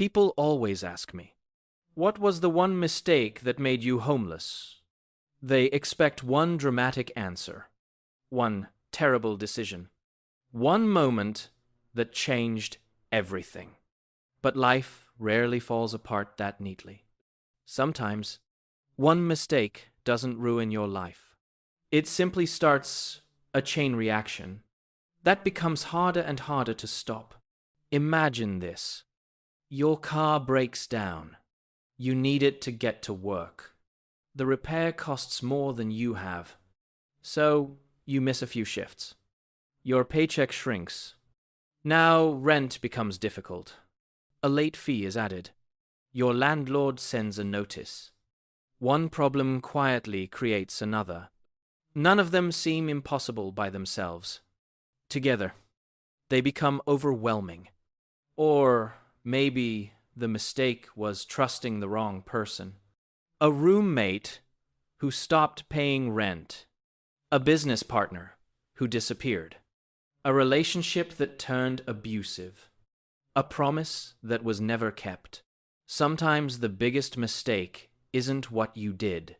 People always ask me, what was the one mistake that made you homeless? They expect one dramatic answer, one terrible decision, one moment that changed everything. But life rarely falls apart that neatly. Sometimes, one mistake doesn't ruin your life. It simply starts a chain reaction that becomes harder and harder to stop. Imagine this. Your car breaks down. You need it to get to work. The repair costs more than you have, so you miss a few shifts. Your paycheck shrinks. Now rent becomes difficult. A late fee is added. Your landlord sends a notice. One problem quietly creates another. None of them seem impossible by themselves. Together, they become overwhelming. Or maybe the mistake was trusting the wrong person. A roommate who stopped paying rent. A business partner who disappeared. A relationship that turned abusive. A promise that was never kept. Sometimes the biggest mistake isn't what you did.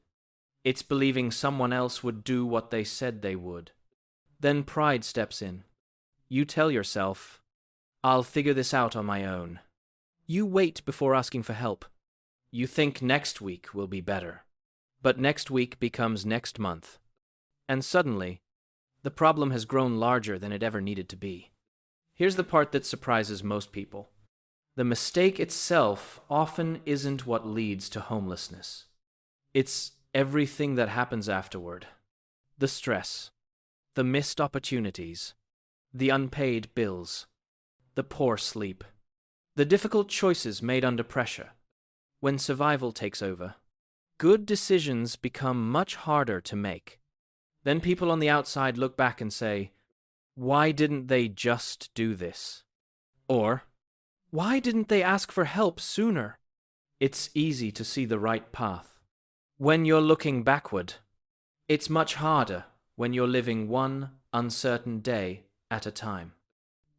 It's believing someone else would do what they said they would. Then pride steps in. You tell yourself, I'll figure this out on my own. You wait before asking for help. You think next week will be better. But next week becomes next month. And suddenly, the problem has grown larger than it ever needed to be. Here's the part that surprises most people. The mistake itself often isn't what leads to homelessness. It's everything that happens afterward. The stress, the missed opportunities, the unpaid bills, the poor sleep, the difficult choices made under pressure. When survival takes over, good decisions become much harder to make. Then people on the outside look back and say, why didn't they just do this? Or, why didn't they ask for help sooner? It's easy to see the right path when you're looking backward. It's much harder when you're living one uncertain day at a time.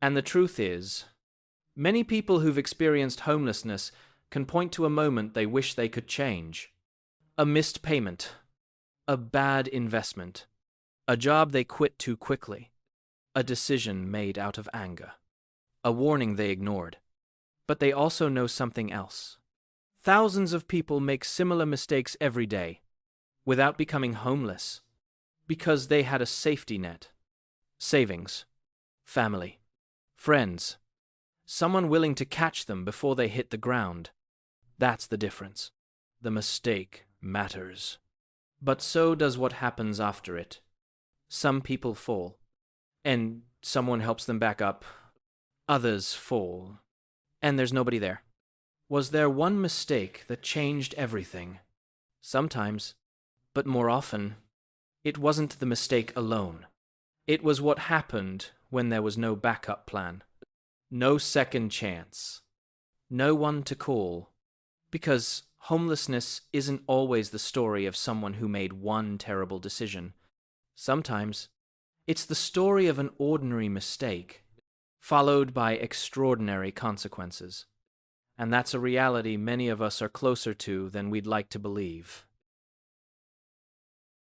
And the truth is, many people who've experienced homelessness can point to a moment they wish they could change. A missed payment, a bad investment, a job they quit too quickly, a decision made out of anger, a warning they ignored. But they also know something else. Thousands of people make similar mistakes every day without becoming homeless because they had a safety net, savings, family, friends, someone willing to catch them before they hit the ground. That's the difference. The mistake matters. But so does what happens after it. Some people fall, and someone helps them back up. Others fall, and there's nobody there. Was there one mistake that changed everything? Sometimes, but more often, it wasn't the mistake alone. It was what happened when there was no backup plan. No second chance. No one to call. Because homelessness isn't always the story of someone who made one terrible decision. Sometimes, it's the story of an ordinary mistake, followed by extraordinary consequences. And that's a reality many of us are closer to than we'd like to believe.